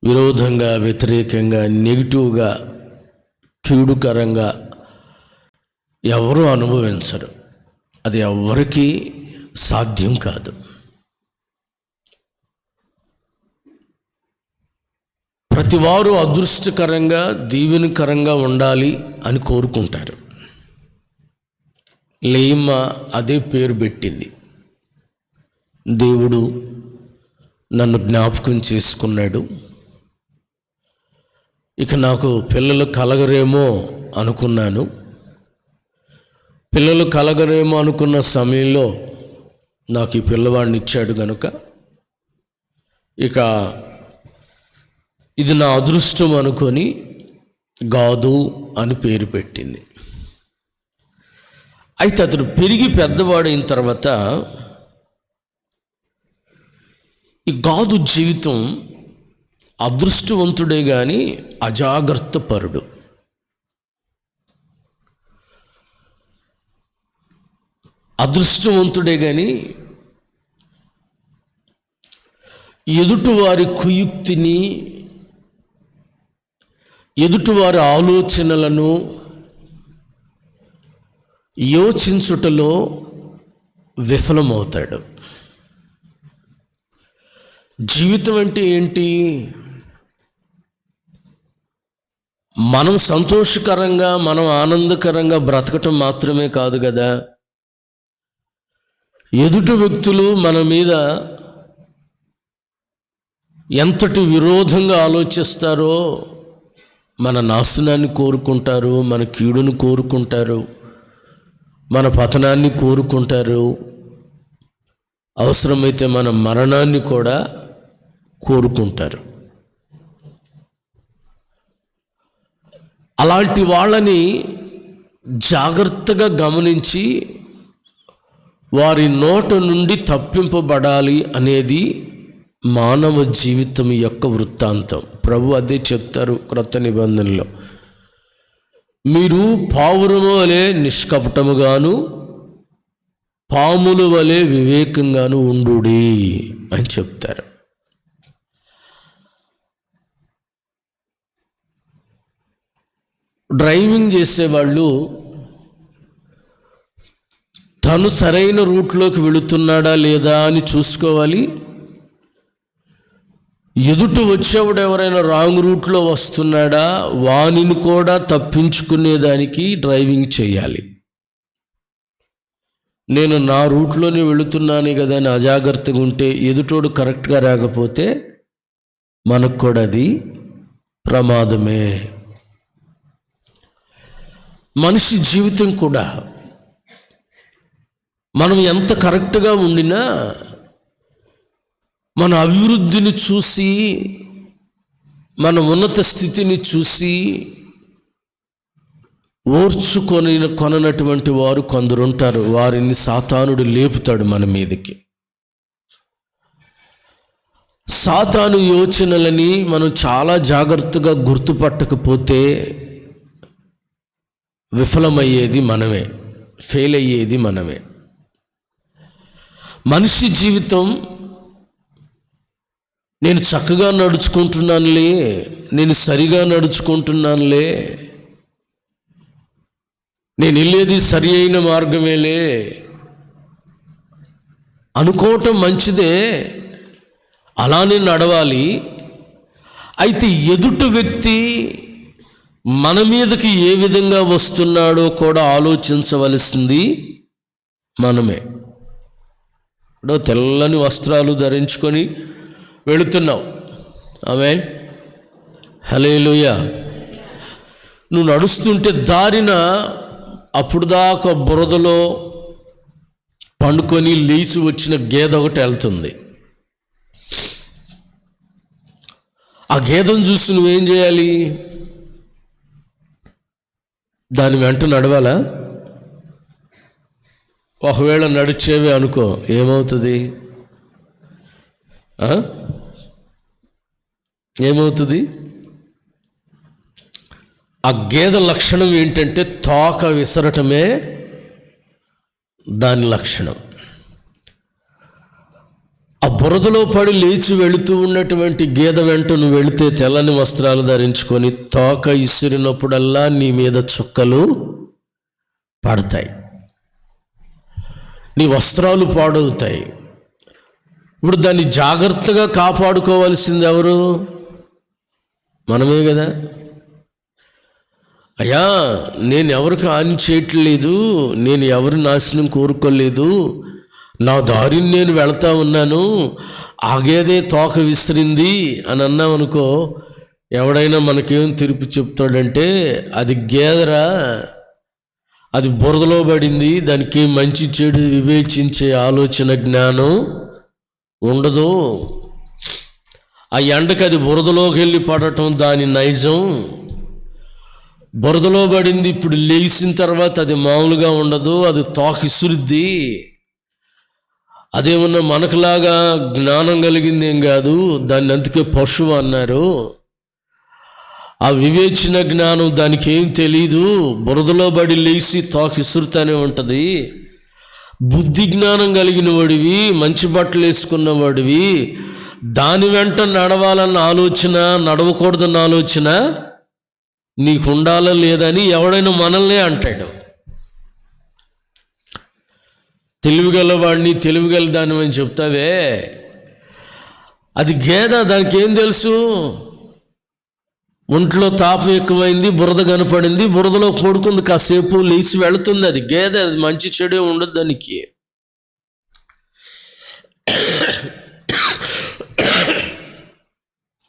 విరోధంగా, వ్యతిరేకంగా, నెగిటివ్గా, కీడుకరంగా ఎవరూ అనుభవించరు. అది ఎవ్వరికీ సాధ్యం కాదు. ప్రతివారు అదృష్టకరంగా, దీవెనకరంగా ఉండాలి అని కోరుకుంటారు. లేయమ్మ అదే పేరు పెట్టింది. దేవుడు నన్ను జ్ఞాపకం చేసుకున్నాడు, ఇక నాకు పిల్లలు కలగరేమో అనుకున్నాను. పిల్లలు కలగరేమో అనుకున్న సమయంలో నాకు ఈ పిల్లవాడిని ఇచ్చాడు కనుక ఇక ఇది నా అదృష్టం అనుకొని గాదు అని పేరు పెట్టింది. అయితే అతడు పెరిగి పెద్దవాడైన తర్వాత ఈ గాదు జీవితం అదృష్టవంతుడే కానీ అజాగ్రత్త పరుడు. అదృష్టవంతుడే కానీ ఎదుటివారి కుయుక్తిని, ఎదుటివారి ఆలోచనలను యోచించుటలో విఫలమవుతాడు. జీవితం అంటే ఏంటి? మనం సంతోషకరంగా, మనం ఆనందకరంగా బ్రతకటం మాత్రమే కాదు కదా. ఎదుటి వ్యక్తులు మన మీద ఎంతటి విరోధంగా ఆలోచిస్తారో, మన నాశనాన్ని కోరుకుంటారు, మన కీడును కోరుకుంటారు, మన పతనాన్ని కోరుకుంటారు, అవసరమైతే మన మరణాన్ని కూడా కోరుకుంటారు. అలాంటి వాళ్ళని జాగ్రత్తగా గమనించి వారి నోట నుండి తప్పింపబడాలి అనేది మానవ జీవితం యొక్క వృత్తాంతం. ప్రభు అదే చెప్తారు క్రొత్త నిబంధనలో, మీరు పావురము వలె నిష్కపటముగాను, పాముల వలె వివేకంగాను ఉండుడి అని చెప్తారు. డ్రైవింగ్ చేసేవాళ్ళు తను సరైన రూట్లోకి వెళుతున్నాడా లేదా అని చూసుకోవాలి. ఎదుట వచ్చేవాడు ఎవరైనా రాంగ్ రూట్లో వస్తున్నాడా, వానిని కూడా తప్పించుకునేదానికి డ్రైవింగ్ చేయాలి. నేను నా రూట్లోనే వెళుతున్నాను కదా అని అజాగ్రత్తగా ఉంటే, ఎదుటోడు కరెక్ట్గా రాకపోతే మనకు కూడా అది ప్రమాదమే. మనిషి జీవితం కూడా మనం ఎంత కరెక్ట్గా ఉండినా మన అభివృద్ధిని చూసి, మన ఉన్నత స్థితిని చూసి కొననటువంటి వారు కొందరుంటారు. వారిని సాతానుడు లేపుతాడు మన మీదకి. సాతాను యోచనలని మనం చాలా జాగ్రత్తగా గుర్తుపట్టకపోతే విఫలమయ్యేది మనమే, ఫెయిల్ అయ్యేది మనమే. మనిషి జీవితం నేను చక్కగా నడుచుకుంటున్నానులే, నేను సరిగా నడుచుకుంటున్నానులే, నేను వెళ్ళేది సరి అయిన మార్గమేలే అనుకోవటం మంచిదే, అలానే నడవాలి. అయితే ఎదుటి వ్యక్తి మన మీదకి ఏ విధంగా వస్తున్నాడో కూడా ఆలోచించవలసింది మనమే. ఇప్పుడు తెల్లని వస్త్రాలు ధరించుకొని వెళుతున్నావు, ఆమేన్, హల్లెలూయా. నువ్వు నడుస్తుంటే దారిన అప్పుడు దాకా బురదలో పండుకొని లేచి వచ్చిన గేదె ఒకటి వెళ్తుంది. ఆ గేదెను చూసి నువ్వేం చేయాలి? దాని వెంట నడవాలా? ఒకవేళ నడిచేవే అనుకో, ఏమవుతుంది? ఏమవుతుంది? ఆ గేదె లక్షణం ఏంటంటే తోక విసరటమే దాని లక్షణం. ఆ బురదలో పడి లేచి వెళుతూ ఉన్నటువంటి గేదె వెంట నువ్వు వెళితే తెల్లని వస్త్రాలు ధరించుకొని తోక ఇసిరినప్పుడల్లా నీ మీద చుక్కలు పడతాయి, నీ వస్త్రాలు పాడవుతాయి. ఇప్పుడు దాన్ని జాగ్రత్తగా కాపాడుకోవాల్సింది ఎవరు? మనమే కదా. అయ్యా, నేను ఎవరికి హాని చేయట్లేదు, నేను ఎవరి నాశనం కోరుకోలేదు, నా దారిని నేను వెళతా ఉన్నాను, ఆగేదే తోక విసిరింది అని అన్నామనుకో, ఎవడైనా మనకేం తీర్పు చెప్తాడంటే అది గేదెరా, అది బురదలో పడింది, దానికి మంచి చెడు వివేచించే ఆలోచన జ్ఞానం ఉండదు. ఆ ఎండకి అది బురదలోకి వెళ్ళి పడటం దాని నైజం. బురదలో పడింది, ఇప్పుడు లేచిన తర్వాత అది మామూలుగా ఉండదు, అది తోకిసురుద్ది. అదేమన్నా మనకులాగా జ్ఞానం కలిగింది ఏం కాదు, దాన్ని అందుకే పశువు అన్నారు. ఆ వివేచన జ్ఞానం దానికి ఏం తెలీదు, బురదలో పడి లేచి తోకిసురుతూనే ఉంటుంది. బుద్ధి జ్ఞానం కలిగిన వాడివి, మంచి బట్టలు వేసుకున్న వాడివి, దాని వెంట నడవాలన్న ఆలోచన, నడవకూడదన్న ఆలోచన నీకు ఉండాలా లేదని ఎవడైనా మనల్నే అంటాడు. తెలివిగలవాడిని తెలివిగల దాని అని చెప్తావే, అది గేదె, దానికి ఏం తెలుసు? ఒంట్లో తాపం ఎక్కువైంది, బురద కనపడింది, బురదలో పడుకుంది, కాసేపు లేచి వెళుతుంది. అది గేదె, అది మంచి చెడు ఉండదు దానికి.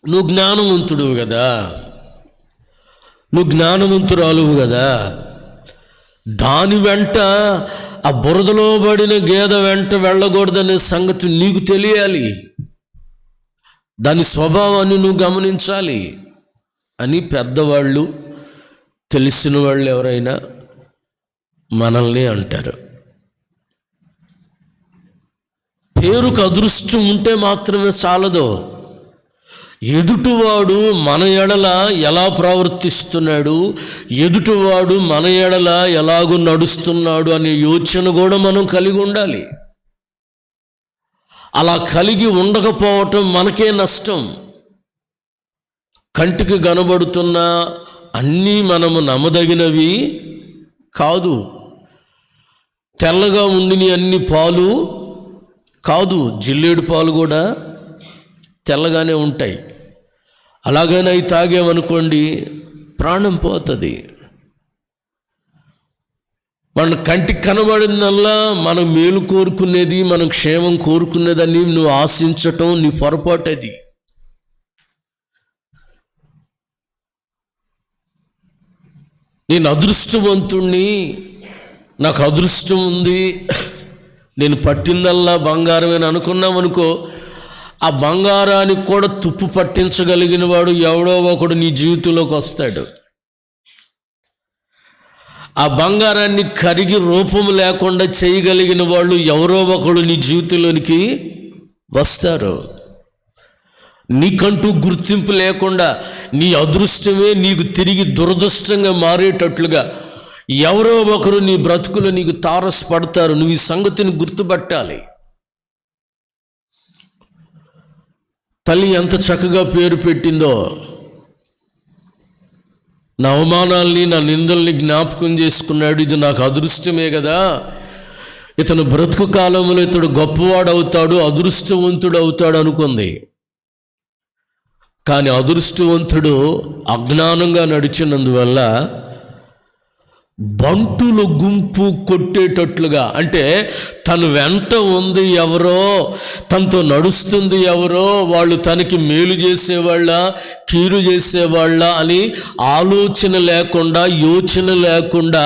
నువ్వు జ్ఞానవంతుడు కదా, నువ్వు జ్ఞానవంతురాలువు కదా, దాని వెంట, ఆ బురదలో పడిన గేదె వెంట వెళ్ళకూడదనే సంగతి నీకు తెలియాలి, దాని స్వభావాన్ని నువ్వు గమనించాలి అని పెద్దవాళ్ళు, తెలిసిన వాళ్ళు ఎవరైనా మనల్ని అంటారు. పేరుకు అదృష్టం ఉంటే మాత్రమే చాలదు, ఎదుటివాడు మన ఎడల ఎలా ప్రవర్తిస్తున్నాడు, ఎదుటివాడు మన ఎడల ఎలాగూ నడుస్తున్నాడు అనే యోచన కూడా మనం కలిగి ఉండాలి. అలా కలిగి ఉండకపోవటం మనకే నష్టం. కంటికి కనబడుతున్న అన్నీ మనము నమ్మదగినవి కాదు. తెల్లగా ఉండిని అన్ని పాలు కాదు, జిల్లేడు పాలు కూడా తెల్లగానే ఉంటాయి. అలాగనే అవి తాగామనుకోండి ప్రాణం పోతుంది. మన కంటికి కనబడినల్లా మనం మేలు కోరుకునేది, మనం క్షేమం కోరుకునేదని నువ్వు ఆశించటం నీ పొరపాటు. అది నేను అదృష్టవంతుణ్ణి, నాకు అదృష్టం ఉంది, నేను పట్టిందల్లా బంగారమని అనుకున్నామనుకో, ఆ బంగారానికి కూడా తుప్పు పట్టించగలిగిన వాడు ఎవడో ఒకడు నీ జీవితంలోకి వస్తాడు. ఆ బంగారాన్ని కరిగి రూపం లేకుండా చేయగలిగిన వాళ్ళు ఎవరో ఒకడు నీ జీవితంలోనికి వస్తారు. నీకంటూ గుర్తింపు లేకుండా నీ అదృష్టమే నీకు తిరిగి దురదృష్టంగా మారేటట్లుగా ఎవరో ఒకరు నీ బ్రతుకులో నీకు తారసపడతారు. నువ్వు ఈ సంగతిని గుర్తుపట్టాలి. తల్లి ఎంత చక్కగా పేరు పెట్టిందో, నా అవమానాల్ని, నా నిందల్ని జ్ఞాపకం చేసుకున్నాడు. ఇది నాకు అదృష్టమే కదా, ఇతను బ్రతుకు కాలంలో ఇతడు గొప్పవాడు అవుతాడు, అదృష్టవంతుడు అవుతాడు అనుకుంది. కానీ అదృష్టవంతుడు అజ్ఞానంగా నడిచినందువల్ల బంటుల గుంపు కొట్టేటట్లుగా, అంటే తను వెంట ఉంది ఎవరో, తనతో నడుస్తుంది ఎవరో, వాళ్ళు తనకి మేలు చేసేవాళ్ళ కీడు చేసేవాళ్ళ అని ఆలోచన లేకుండా, యోచన లేకుండా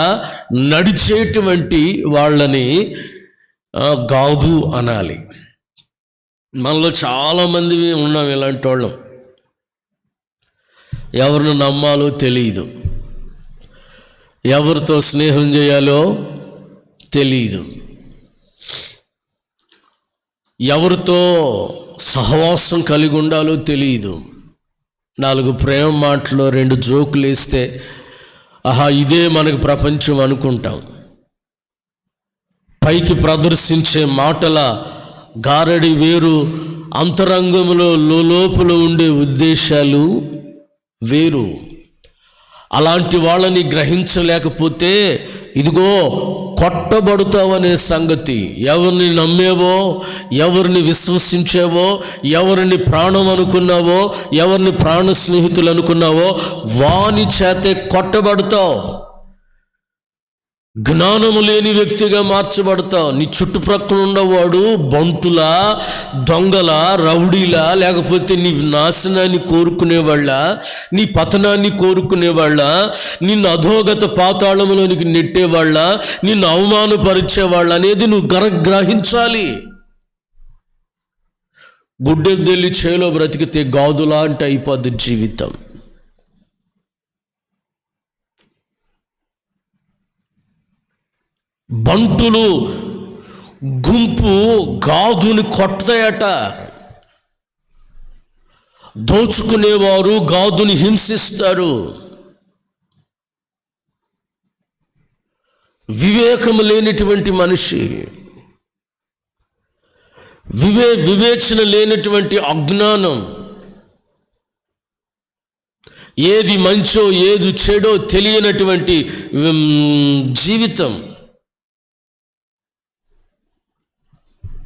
నడిచేటువంటి వాళ్ళని గాదు అనాలి. మనలో చాలామంది ఉన్నాం ఇలాంటి వాళ్ళం. ఎవరిని నమ్మాలో తెలియదు, ఎవరితో స్నేహం చేయాలో తెలియదు, ఎవరితో సహవాసం కలిగి ఉండాలో తెలియదు. 4 ప్రేమ మాటలు, 2 జోకులు వేస్తే ఆహా ఇదే మనకు ప్రపంచం అనుకుంటాం. పైకి ప్రదర్శించే మాటల గారడి వేరు, అంతరంగంలో లోపల ఉండే ఉద్దేశాలు వేరు. అలాంటి వాళ్ళని గ్రహించలేకపోతే ఇదిగో కొట్టబడతావనే సంగతి, ఎవరిని నమ్మేవో, ఎవరిని విశ్వసించావో, ఎవరిని ప్రాణం అనుకున్నావో, ఎవరిని ప్రాణ స్నేహితులు అనుకున్నావో వాని చేతే కొట్టబడతావు. జ్ఞానము లేని వ్యక్తిగా మార్చబడతావు. నీ చుట్టుప్రక్కల ఉన్నవాడు బంటులా, దొంగల, రౌడీలా, లేకపోతే నీ నాశనాన్ని కోరుకునేవాళ్ళ, నీ పతనాన్ని కోరుకునేవాళ్ళ, నిన్ను అధోగత పాతాళంలోనికి నెట్టేవాళ్ళ, నిన్ను అవమానపరిచేవాళ్ళ అనేది నువ్వు గ్రహించాలి. గుడ్డెద్దుల్లి చేలో బ్రతికితే గాదులా అంటే అయిపోద్ది జీవితం. బంటులు గుంపు గాదుని కొడతాయట. దోచుకునేవారు గాదుని హింసిస్తారు. వివేకము లేనటువంటి మనిషి, వివేచన లేనటువంటి అజ్ఞానం, ఏది మంచో ఏది చెడో తెలియనటువంటి జీవితం.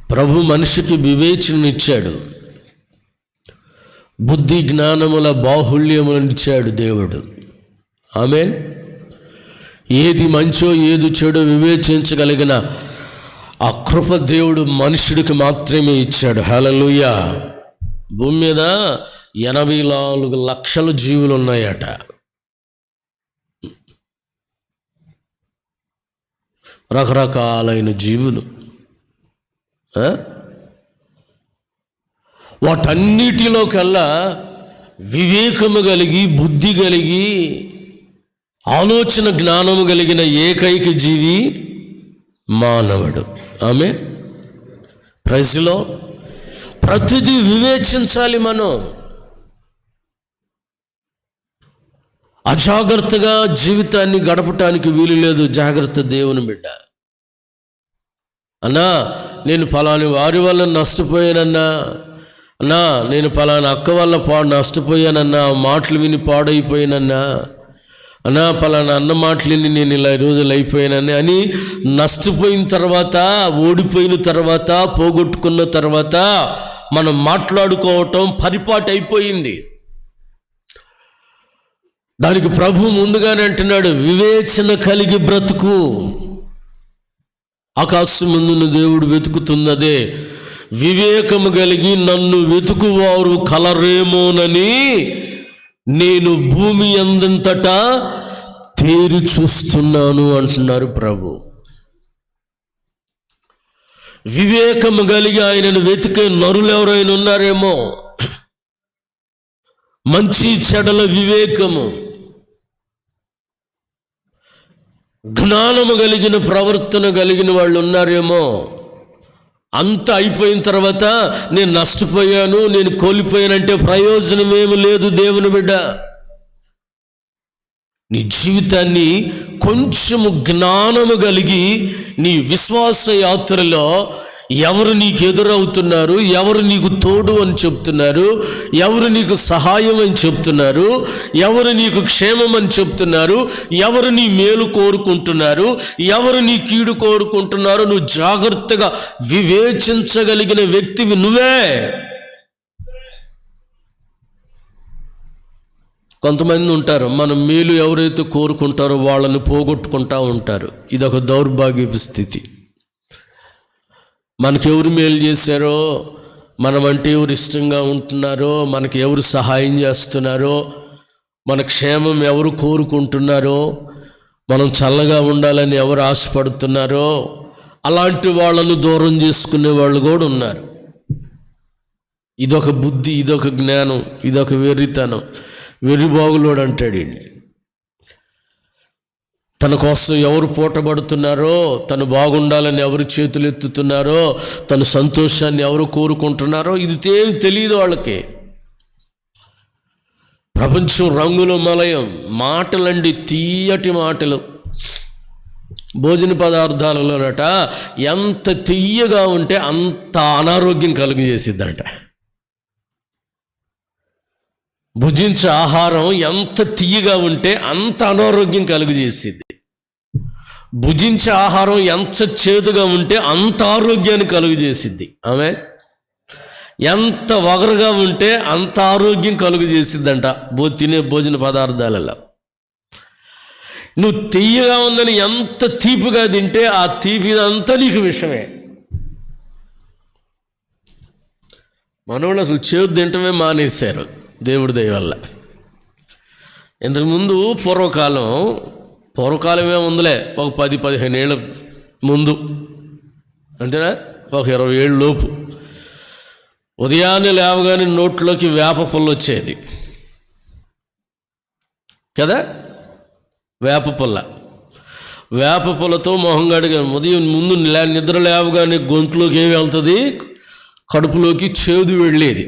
ప్రభు మనిషికి వివేచననిచ్చాడు, బుద్ధి జ్ఞానముల బాహుళ్యములనిచ్చాడు దేవుడు. ఆమేన్. ఏది మంచో ఏది చెడో వివేచించగలిగిన ఆ కృప దేవుడు మనుషుడికి మాత్రమే ఇచ్చాడు. హల్లెలూయా. భూమి మీద 84 లక్షల జీవులు ఉన్నాయట. రకరకాలైన జీవులు. వాటన్నిటిలో కల్లా వివేకము కలిగి, బుద్ధి కలిగి, ఆలోచన జ్ఞానము కలిగిన ఏకైక జీవి మానవుడు. ఆమె ప్రజలో ప్రతిదీ వివేచించాలి. మనం అజాగ్రత్తగా జీవితాన్ని గడపటానికి వీలు లేదు. జాగ్రత్త దేవుని బిడ్డ. అన్నా, నేను ఫలాని వారి వల్ల నష్టపోయానన్నా, అన్నా నేను ఫలానా అక్క వల్ల నష్టపోయానన్నా, మాటలు విని పాడైపోయానన్నా, అన్నా ఫలానా అన్న మాటలు విని నేను ఇలా రోజులు అయిపోయానని అని నష్టపోయిన తర్వాత, ఓడిపోయిన తర్వాత, పోగొట్టుకున్న తర్వాత మనం మాట్లాడుకోవటం పరిపాటు అయిపోయింది. దానికి ప్రభు ముందుగానే అంటున్నాడు, వివేచన కలిగి బ్రతుకు. ఆకాశమందున దేవుడు వెతుకుతున్నదే, వివేకము కలిగి నన్ను వెతుకువారు కలరేమోనని నేను భూమి అందంతటా తేరి చూస్తున్నాను అంటున్నారు ప్రభు. వివేకము కలిగి ఆయనను వెతికే నరులు ఎవరైనా ఉన్నారేమో. మంచి చెడల వివేకము, జ్ఞానము కలిగిన ప్రవర్తన కలిగిన వాళ్ళు ఉన్నారేమో. అంత అయిపోయిన తర్వాత నేను నష్టపోయాను, నేను కోల్పోయానంటే ప్రయోజనం ఏమి లేదు. దేవుని బిడ్డ, నీ జీవితాన్ని కొంచెము జ్ఞానము కలిగి నీ విశ్వాస యాత్రలో ఎవరు నీకు ఎదురవుతున్నారు, ఎవరు నీకు తోడు అని చెప్తున్నారు, ఎవరు నీకు సహాయం అని చెప్తున్నారు, ఎవరు నీకు క్షేమం అని చెప్తున్నారు, ఎవరు నీ మేలు కోరుకుంటున్నారు, ఎవరు నీ కీడు కోరుకుంటున్నారు, నువ్వు జాగ్రత్తగా వివేచించగలిగిన వ్యక్తివి నువ్వే. కొంతమంది ఉంటారు, మన మేలు ఎవరైతే కోరుకుంటారో వాళ్ళని పోగొట్టుకుంటూ ఉంటారు. ఇదొక దౌర్భాగ్యపు స్థితి. మనకెవరు మేలు చేశారో, మనమంటే ఎవరు ఇష్టంగా ఉంటున్నారో, మనకి ఎవరు సహాయం చేస్తున్నారో, మన క్షేమం ఎవరు కోరుకుంటున్నారో, మనం చల్లగా ఉండాలని ఎవరు ఆశపడుతున్నారో, అలాంటి వాళ్ళను దూరం చేసుకునే వాళ్ళు కూడా ఉన్నారు. ఇదొక బుద్ధి, ఇదొక జ్ఞానం, ఇదొక వెర్రితనం. వెర్రిబాగులోడు అంటాడు. తన కోసం ఎవరు పూటబడుతున్నారో, తను బాగుండాలని ఎవరు చేతులు ఎత్తుతున్నారో, తన సంతోషాన్ని ఎవరు కోరుకుంటున్నారో ఇది తెలియదు వాళ్ళకి. ప్రపంచం రంగుల మలయం, మాటలండి తీయటి మాటలు. భోజన పదార్థాలలోనట ఎంత తియ్యగా ఉంటే అంత అనారోగ్యం కలుగజేసిద్దంట. భుజించే ఆహారం ఎంత తియ్యగా ఉంటే అంత అనారోగ్యం కలుగజేసిద్ది. భుజించే ఆహారం ఎంత చేదుగా ఉంటే అంత ఆరోగ్యాన్ని కలుగజేసిద్ది. ఆమె ఎంత వగరుగా ఉంటే అంత ఆరోగ్యం కలుగజేసిద్దంట తినే భోజన పదార్థాలలో. నువ్వు తియ్యగా ఉందని ఎంత తీపిగా తింటే ఆ తీపిదంతా నీకు విషమే. మనోళ్ళు అసలు చేదు తింటమే మానేశారు దేవుడి దయ వల్ల. ఇంతకుముందు పూర్వకాలమే ఉందిలే, ఒక 10-15 ఏళ్ళ ముందు, అంతేనా, ఒక 20 ఏళ్ళ లోపు ఉదయాన్నే లేవగానే నోట్లోకి వేప పుల్ల వచ్చేది కదా. వేప పుల్లతో మొహం కడిగా ఉదయం ముందు నిద్ర లేవగానే గొంతులోకి ఏమి వెళ్తుంది, కడుపులోకి చేదు వెళ్ళేది.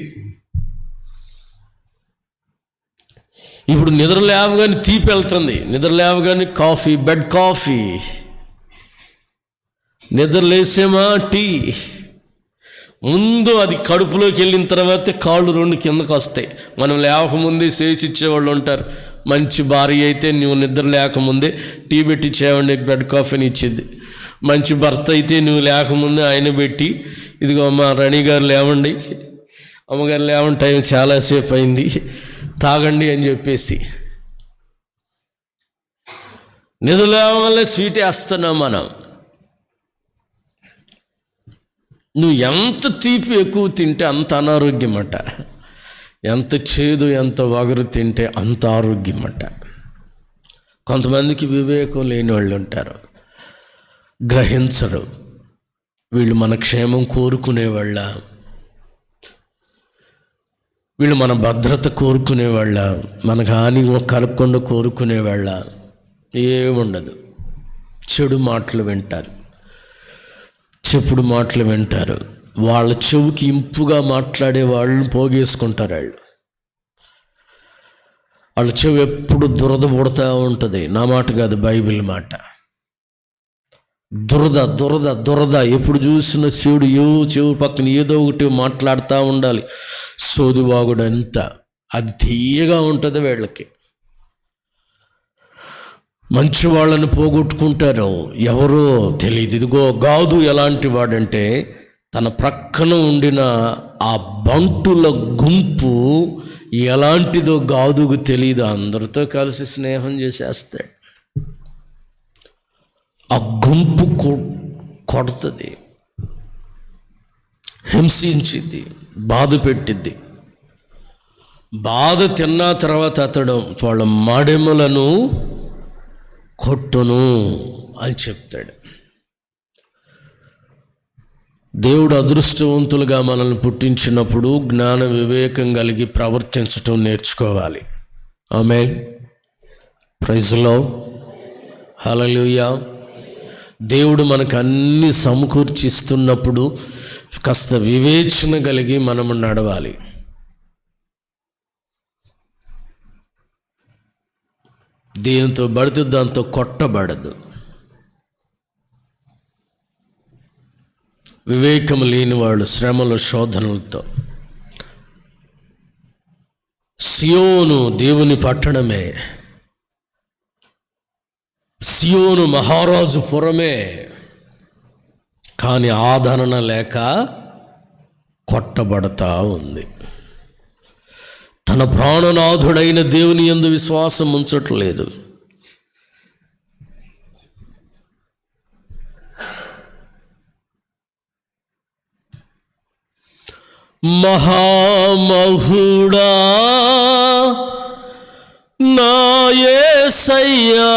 ఇప్పుడు నిద్ర లేవగానే తీపి వెళ్తుంది, నిద్ర లేవగానే కాఫీ, బెడ్ కాఫీ, నిద్ర లేసేమా టీ. ముందు అది కడుపులోకి వెళ్ళిన తర్వాత కాళ్ళు 2 కిందకు వస్తాయి. మనం లేవకముందే చేసిచ్చేవాళ్ళు ఉంటారు. మంచి భార్య అయితే నువ్వు నిద్ర లేకముందే టీ పెట్టి చేయండి, బెడ్ కాఫీని ఇచ్చింది. మంచి భర్త అయితే నువ్వు లేకముందే ఆయన పెట్టి, ఇదిగో అమ్మ రాణి గారు లేవండి, అమ్మగారు లేవండి, టైం చాలాసేపు అయింది, తాగండి అని చెప్పేసి. నిద్ర లేవగానే స్వీట్ వేస్తున్నాం మనం. నువ్వు ఎంత తీపి ఎక్కువ తింటే అంత అనారోగ్యం అట, ఎంత చేదు ఎంత వగరు తింటే అంత ఆరోగ్యం అట. కొంతమందికి వివేకం లేని వాళ్ళు ఉంటారు, గ్రహించరు. వీళ్ళు మన క్షేమం కోరుకునేవాళ్ళ, వీళ్ళు మన భద్రత కోరుకునేవాళ్ళ, మనకు హాని కలగకుండా కోరుకునేవాళ్ళ. ఏముండదు, చెడు మాటలు వింటారు, చెప్పుడు మాటలు వింటారు. వాళ్ళ చెవుకి ఇంపుగా మాట్లాడే వాళ్ళని పోగేసుకుంటారు. వాళ్ళ చెవు ఎప్పుడు దురద పుడతా ఉంటుంది. నా మాట కాదు, బైబిల్ మాట. దురద ఎప్పుడు చూసిన చెవు పక్కన ఏదో ఒకటి మాట్లాడుతూ ఉండాలి. సోదివాగుడంతా అది తీయగా ఉంటుంది వీళ్ళకి. మంచి వాళ్ళని పోగొట్టుకుంటారు, ఎవరో తెలియదు. ఇదిగో గాదు ఎలాంటి వాడంటే, తన ప్రక్కన ఉండిన ఆ బంటుల గుంపు ఎలాంటిదో గాదుకు తెలియదు. అందరితో కలిసి స్నేహం చేసేస్తాడు. ఆ గుంపు కొడుతుంది, హింసించింది, బాధ పెట్టిద్ది. బాధ తిన్న తర్వాత అతడు వాళ్ళ మాడెములను కొట్టును అని చెప్తాడు. దేవుడు అదృష్టవంతులుగా మనల్ని పుట్టించినప్పుడు జ్ఞాన వివేకం కలిగి ప్రవర్తించటం నేర్చుకోవాలి. Amen. Praise the lord. Hallelujah. దేవుడు మనకు అన్ని సమకూర్చిస్తున్నప్పుడు కాస్త వివేచన కలిగి మనము నడవాలి. దీనితో పడితే దాంతో కొట్టబడదు. వివేకం లేని వాళ్ళు శ్రమల శోధనలతో. సియోను దేవుని పట్టణమే, సియోను మహారాజు పురమే, కానీ ఆదరణ లేక కొట్టబడతా ఉంది. తన ప్రాణనాథుడైన దేవుని యందు విశ్వాసం ఉంచట్లేదు. మహామహుడా నా యేసయ్యా,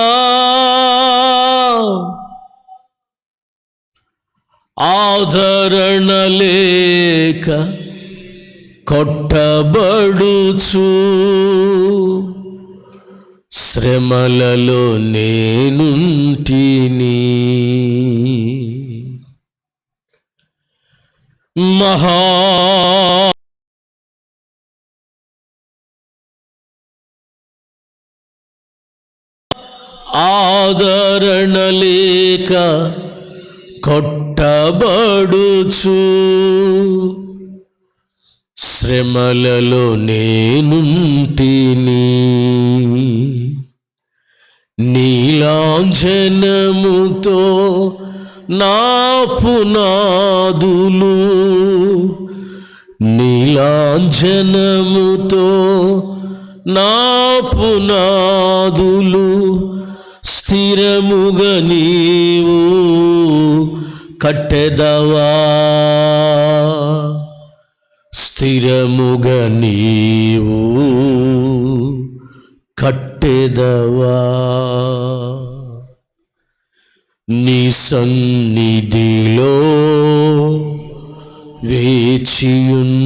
ఆదరణ లేక కొట్టబడుచు శ్రమలలో నేనుంటిని. మహా ఆదరణ లేక కొట్టబడుచు శ్రమలలో నేనుంటిని. నీలాంజనముతో నా పునాదులు, నీలాంజనముతో నా పునాదులు స్థిరముగా నీవు కట్టెదవా, స్థిరముగా నీవు కట్టెదవా. నీ సన్నిధిలో వేచియుంటిని,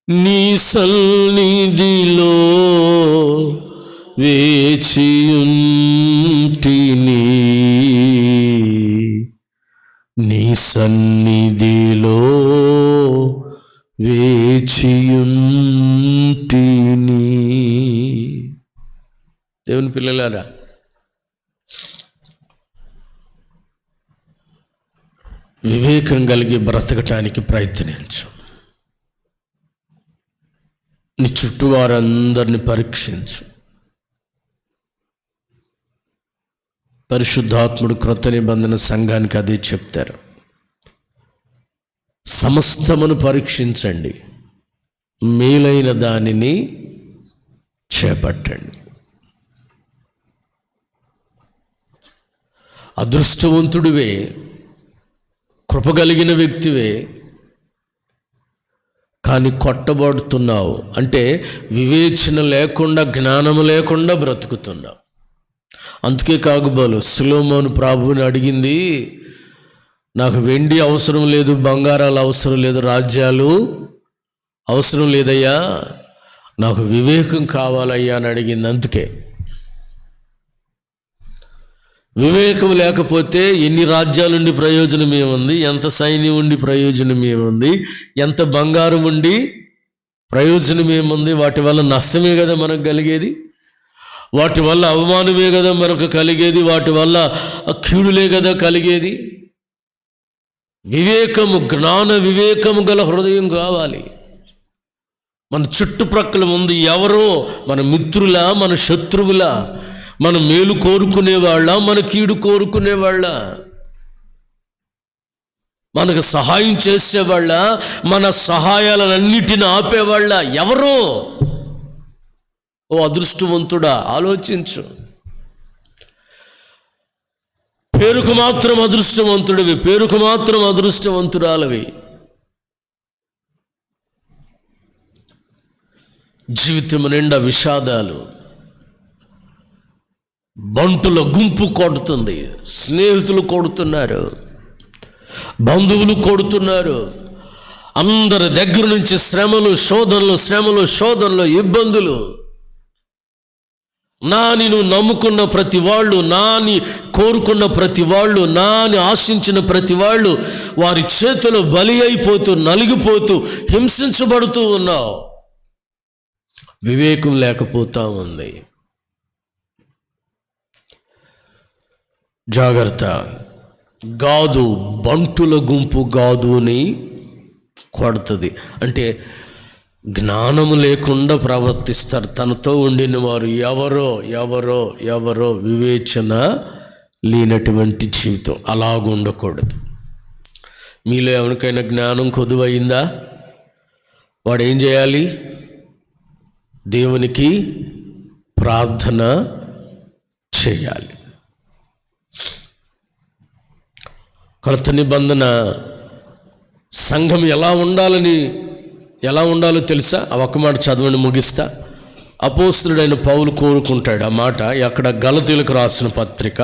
నీ సన్నిధిలో వేచియుంటిని, నీ సన్నిధిలో వేచియుంటిని. దేవుని పిల్లలారా, వివేకం కలిగి బ్రతకటానికి ప్రయత్నించు. నీ చుట్టూ వారందరిని పరీక్షించు. పరిశుద్ధాత్ముడు క్రొత్త నిబంధన సంఘానికి అదే చెప్తారు. సమస్తమును పరీక్షించండి, మేలైన దానిని చేపట్టండి. అదృష్టవంతుడివే, కృపగలిగిన వ్యక్తివే, కానీ కొట్టబడుతున్నావు అంటే వివేచన లేకుండా, జ్ఞానము లేకుండా బ్రతుకుతున్నావు. అందుకే కాగుబోలు సొలొమోను ప్రభువుని అడిగింది, నాకు వెండి అవసరం లేదు, బంగారాలు అవసరం లేదు, రాజ్యాలు అవసరం లేదయ్యా, నాకు వివేకం కావాలయ్యా అని అడిగింది. అందుకే వివేకం లేకపోతే ఎన్ని రాజ్యాలుండి ప్రయోజనం ఏముంది, ఎంత సైన్యం ఉండి ప్రయోజనం ఏముంది, ఎంత బంగారం ఉండి ప్రయోజనం ఏముంది? వాటి వల్ల నష్టమే కదా మనకు కలిగేది, వాటి వల్ల అవమానమే కదా మనకు కలిగేది, వాటి వల్ల కీడులే కదా కలిగేది. వివేకము, జ్ఞాన వివేకము గల హృదయం కావాలి. మన చుట్టుప్రక్కల ముందు ఎవరో మన మిత్రులా, మన శత్రువులా, మన మేలు కోరుకునేవాళ్ళ, మన కీడు కోరుకునేవాళ్ళ, మనకు సహాయం చేసేవాళ్ళ, మన సహాయాలన్నిటిని ఆపేవాళ్ళ, ఎవరో? ఓ అదృష్టవంతుడా, ఆలోచించు. పేరుకు మాత్రం అదృష్టవంతుడివి, పేరుకు మాత్రం అదృష్టవంతురాలవి. జీవితం నిండా విషాదాలు, బంటుల గుంపు కొడుతుంది, స్నేహితులు కొడుతున్నారు, బంధువులు కొడుతున్నారు, అందరి దగ్గర నుంచి శ్రమలు శోధనలు, ఇబ్బందులు. నాని నువ్వు నమ్ముకున్న ప్రతి వాళ్ళు, నాని కోరుకున్న ప్రతి వాళ్ళు, నాని ఆశించిన ప్రతి వాళ్ళు వారి చేతిలో బలి అయిపోతూ, నలిగిపోతూ, హింసించబడుతూ ఉన్నావు. వివేకం లేకపోతా ఉంది. జాగ్రత్త. గాదు, బంటుల గుంపు గాదుని కొడుతుంది. అంటే జ్ఞానము లేకుండా ప్రవర్తిస్తారు. తనతో ఉండిన వారు ఎవరో వివేచన లేనటువంటి జీవితం. అలాగుండకూడదు. మీలో ఎవరికైనా జ్ఞానం కొదువైందా? వాడు ఏం చేయాలి? దేవునికి ప్రార్థన చేయాలి. క్రొత్త నిబంధన సంఘం ఎలా ఉండాలో తెలుసా? ఆ ఒక్క మాట చదవండి, ముగిస్తా. అపోస్తలుడైన పౌలు కోరుకుంటాడు ఆ మాట. అక్కడ గలతీయులకు రాసిన పత్రిక,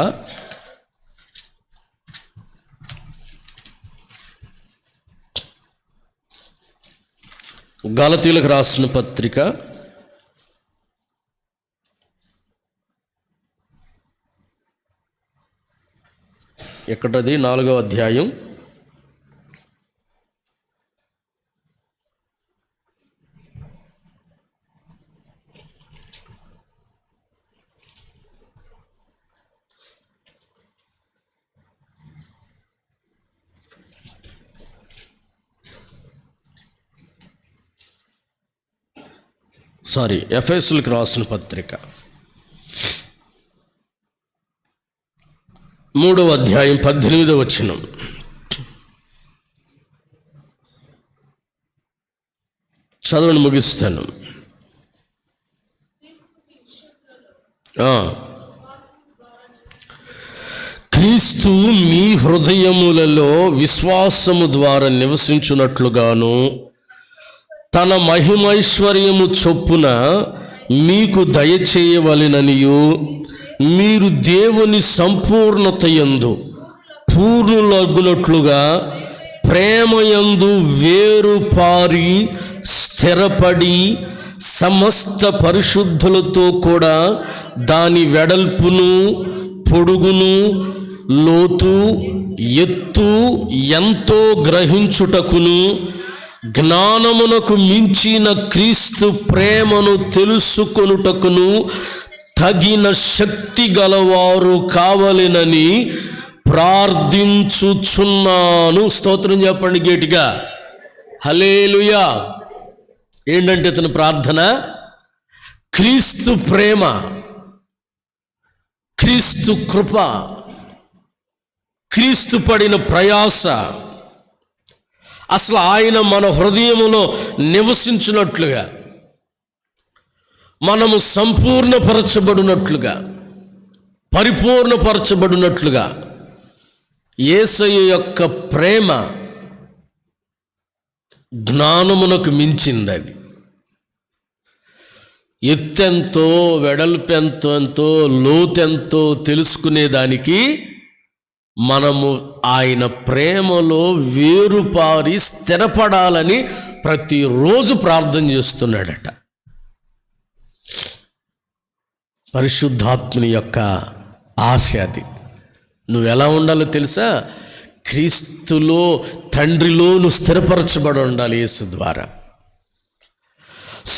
గలతీయులకు రాసిన పత్రిక ఎక్కడది? 4వ అధ్యాయం 1 ఎఫెసీయులకు రాసిన పత్రిక 3వ అధ్యాయం 18వ వచనం. చదవని ముగిస్తాను. క్రీస్తు మీ హృదయములలో విశ్వాసము ద్వారా నివసించున్నట్లుగాను తన మహిమైశ్వర్యము చొప్పున మీకు దయచేయవలెననియు మీరు దేవుని సంపూర్ణతయందు పూర్ణులగునట్లుగా ప్రేమయందు వేరుపారి స్థిరపడి సమస్త పరిశుద్ధులతో కూడా దాని వెడల్పును పొడుగును లోతు ఎత్తు ఎంతో గ్రహించుటకును జ్ఞానమునకు మించిన క్రీస్తు ప్రేమను తెలుసుకొనుటకును తగిన శక్తి గలవారు కావలెనని ప్రార్థించుచున్నాను. స్తోత్రం చెప్పండి గట్టిగా, హల్లెలూయా. ఏంటంటే ఇతని ప్రార్థన? క్రీస్తు ప్రేమ, క్రీస్తు కృప, క్రీస్తు పడిన ప్రయాస అసలు ఆయన మన హృదయములో నివసించినట్లుగా, మనము సంపూర్ణపరచబడినట్లుగా, పరిపూర్ణపరచబడినట్లుగా యేసయ్య యొక్క ప్రేమ జ్ఞానమునకు మించింది. ఎత్తెంతో, వెడల్పెంతో, లోతెంతో తెలుసుకునేదానికి మనము ఆయన ప్రేమలో వేరుపారి స్థిరపడాలని ప్రతిరోజు ప్రార్థన చేస్తున్నాడట. పరిశుద్ధాత్ముని యొక్క ఆశ అది. నువ్వు ఎలా ఉండాలో తెలుసా? క్రీస్తులో, తండ్రిలో నువ్వు స్థిరపరచబడి ఉండాలి. యేసు ద్వారా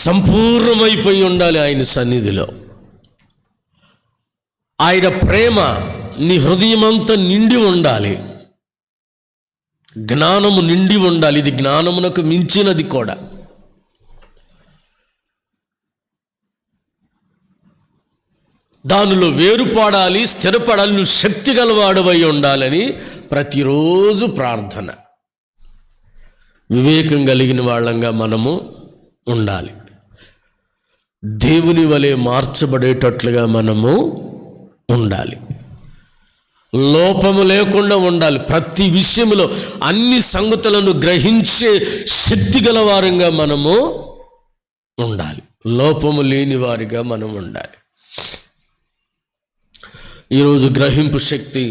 సంపూర్ణమైపోయి ఉండాలి ఆయన సన్నిధిలో. ఆయన ప్రేమ నీ హృదయమంతా నిండి ఉండాలి, జ్ఞానము నిండి ఉండాలి. ఇది జ్ఞానమునకు మించినది కూడా. దానిలో వేరుపడాలి, స్థిరపడాలి, నువ్వు శక్తి గలవాడవై ఉండాలని ప్రతిరోజు ప్రార్థన. వివేకం కలిగిన వాళ్ళంగా మనము ఉండాలి. దేవుని వలె మార్చబడేటట్లుగా మనము ఉండాలి. లోపము లేకుండా ఉండాలి. ప్రతి విషయంలో అన్ని సంగతులను గ్రహించే శక్తి గల వారంగా మనము ఉండాలి. లోపము లేని వారిగా మనం ఉండాలి. ఈరోజు గ్రహింపు శక్తి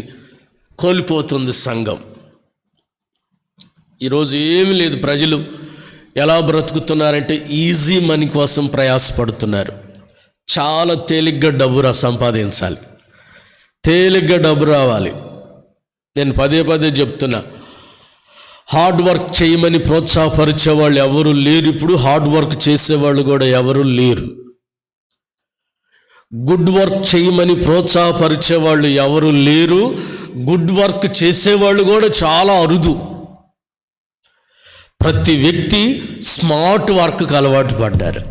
కోల్పోతుంది సంఘం. ఈరోజు ఏమీ లేదు. ప్రజలు ఎలా బ్రతుకుతున్నారంటే ఈజీ మనీ కోసం ప్రయాసపడుతున్నారు. చాలా తేలిగ్గా డబ్బు సంపాదించాలి, తేలిగ్గా డబ్బు రావాలి. నేను పదే పదే చెప్తున్నా, హార్డ్ వర్క్ చేయమని ప్రోత్సాహపరిచే వాళ్ళు ఎవరు లేరు. ఇప్పుడు హార్డ్ వర్క్ చేసేవాళ్ళు కూడా ఎవరు లేరు. గుడ్ వర్క్ చేయమని ప్రోత్సాహపరిచే వాళ్ళు ఎవరు లేరు. గుడ్ వర్క్ చేసేవాళ్ళు కూడా చాలా అరుదు. ప్రతి వ్యక్తి స్మార్ట్ వర్క్కి అలవాటు పడ్డారు.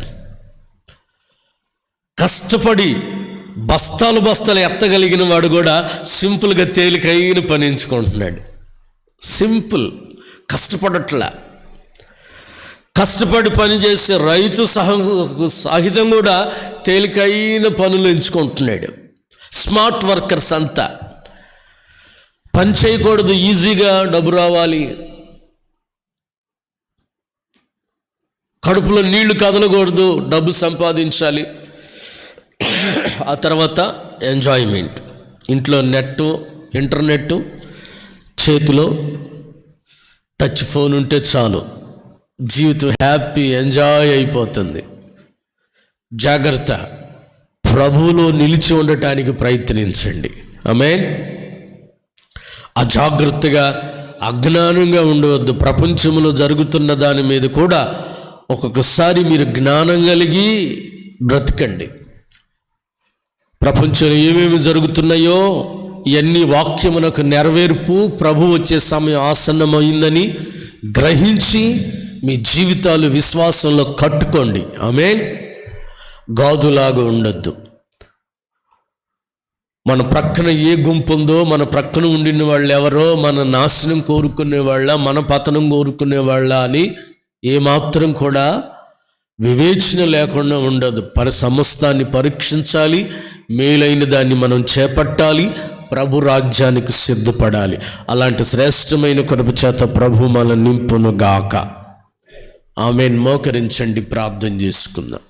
కష్టపడి బస్తాలు ఎత్తగలిగిన వాడు కూడా సింపుల్గా తేలికైన పని ఎంచుకుంటున్నాడు. సింపుల్, కష్టపడట్లా. కష్టపడి పనిచేసే రైతు సహితం కూడా తేలికైన పనులు ఎంచుకుంటున్నాడు. స్మార్ట్ వర్కర్స్ అంతా పని చేయకూడదు, ఈజీగా డబ్బు రావాలి, కడుపులో నీళ్లు కదలకూడదు, డబ్బు సంపాదించాలి. ఆ తర్వాత ఎంజాయ్మెంట్. ఇంట్లో నెట్టు, ఇంటర్నెట్, చేతిలో టచ్ ఫోన్ ఉంటే చాలు, జీవితం హ్యాపీ, ఎంజాయ్ అయిపోతుంది. జాగ్రత్త, ప్రభువులో నిలిచి ఉండటానికి ప్రయత్నించండి. ఆమేన్. అజాగ్రత్తగా, అజ్ఞానంగా ఉండవద్దు. ప్రపంచంలో జరుగుతున్న దాని మీద కూడా ఒక్కొక్కసారి మీరు జ్ఞానం కలిగి బ్రతకండి. ప్రపంచంలో ఏమేమి జరుగుతున్నాయో ఇవన్నీ వాక్యమునకు నెరవేర్పు, ప్రభు వచ్చే సమయం ఆసన్నమైందని గ్రహించి మీ జీవితాలు విశ్వాసంలో కట్టుకోండి. ఆమేన్. గాదులాగా ఉండొద్దు. మన ప్రక్కన ఏ గుంపు ఉందో, మన ప్రక్కన ఉండిన వాళ్ళు ఎవరో, మన నాశనం కోరుకునే వాళ్ళ, మన పతనం కోరుకునే వాళ్ళ అని ఏమాత్రం కూడా వివేచన లేకుండా ఉండదు. సమస్తాన్ని పరీక్షించాలి, మేలైన దాన్ని మనం చేపట్టాలి, ప్రభు రాజ్యానికి సిద్ధపడాలి. అలాంటి శ్రేష్టమైన కృప చేత ప్రభు మన నింపును గాక. ఆమేన్. మోకరించండి, ప్రార్థన చేసుకుందాం.